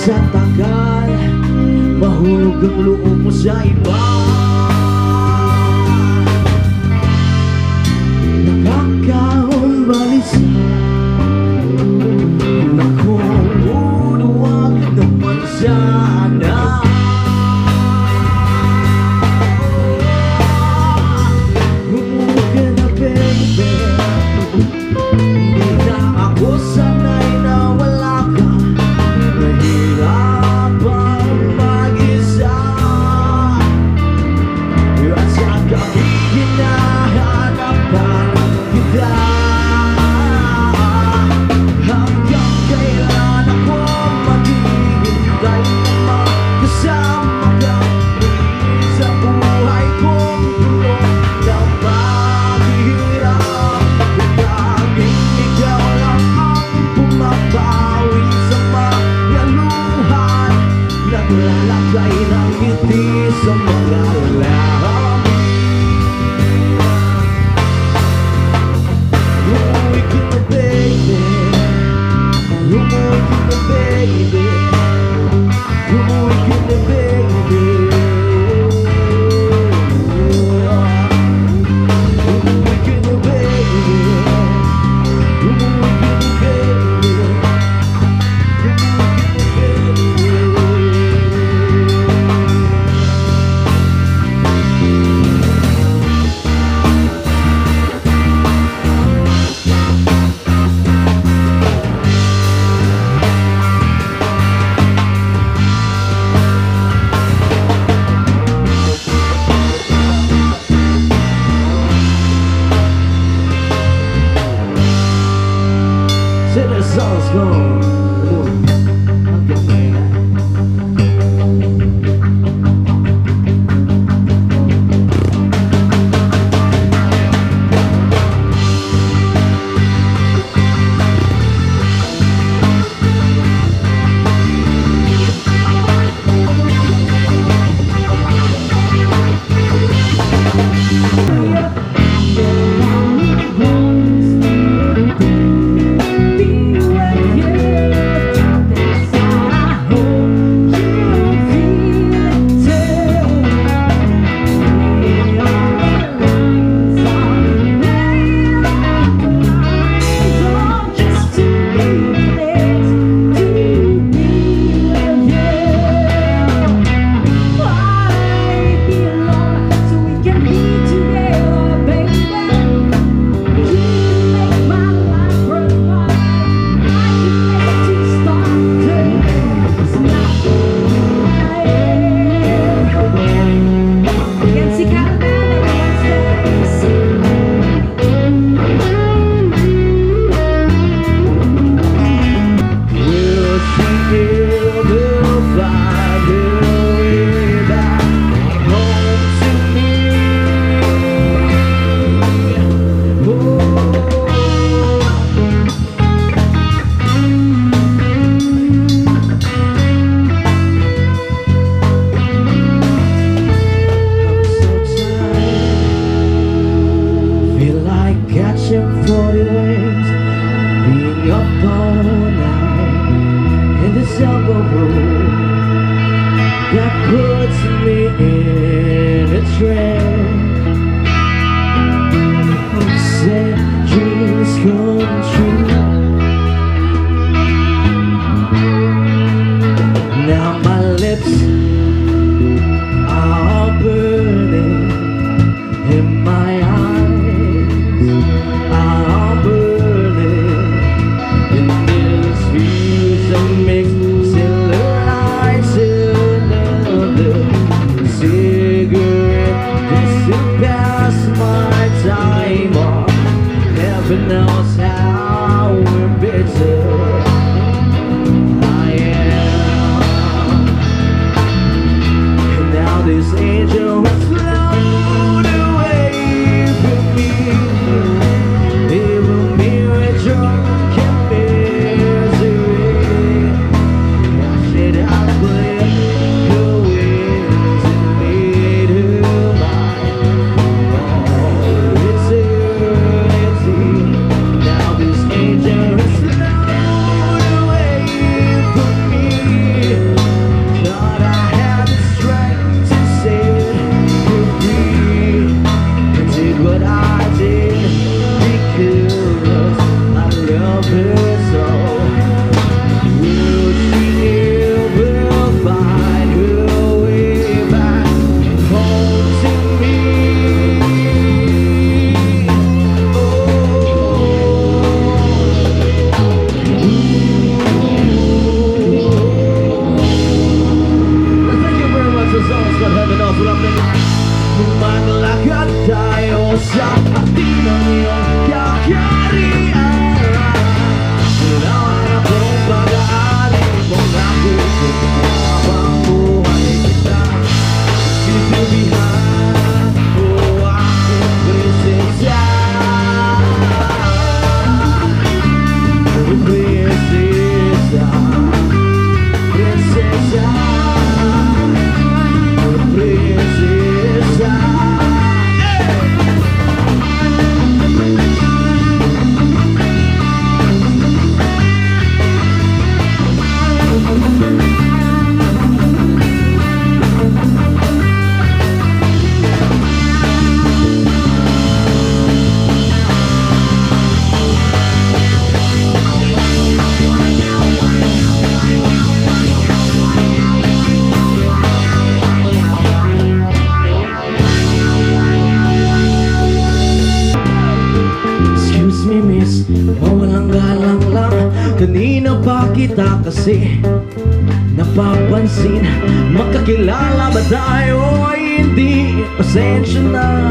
sa tagal, mahulog ang loob mo sa iba. Nakakaumbalisa, naku, huwag naman sana. Huwag ka na, baby, hindi na ako sanay na wala ka. Mahirapang mag-isa, at sa gabi hinahanapan kita. Hanggang kailan ako maghihintay na makasama ka sa buhay kong tulong na maghihirap. Tanging ikaw lang ang pumapawi sa mga luhan, naglalagay ng ngiti sa mga labi. Umuwi ka na, baby, umuwi ka na, baby, umuwi ka na, baby. Umuwi ka na, baby, umuwi ka na, baby. Say that song's gone. Catching 40 wings, being up all night in this elbow room that puts me in a trance. Said dreams come true. Now my lips are burning in my eyes are burning in this fuse that makes silhouettes another cigarette. This will pass my time on. Heaven knows how bitter I am. kita kasi napapansin. Magkakilala ba tayo ay hindi? Pasensya na.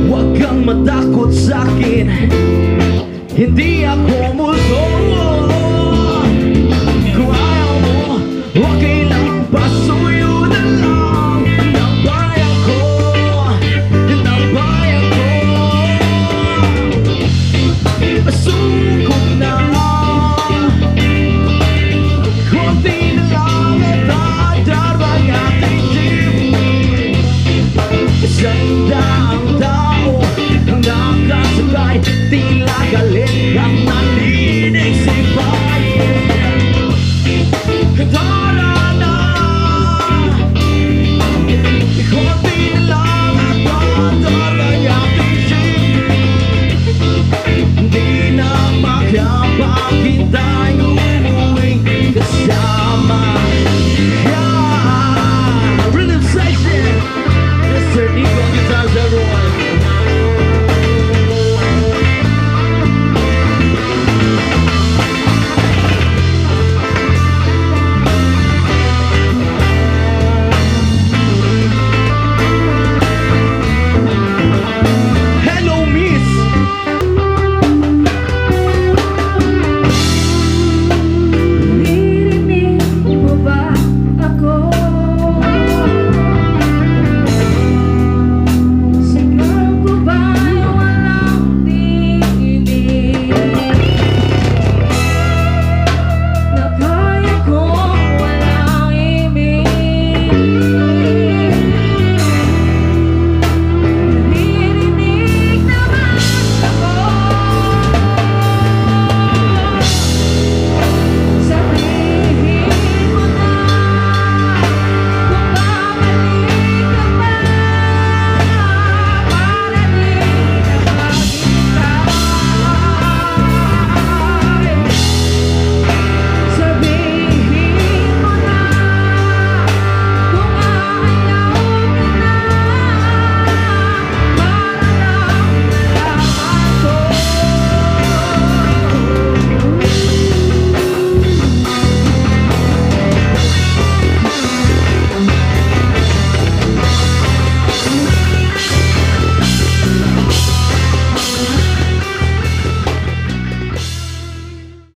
Huwag kang matakot sa'kin, hindi ako multo.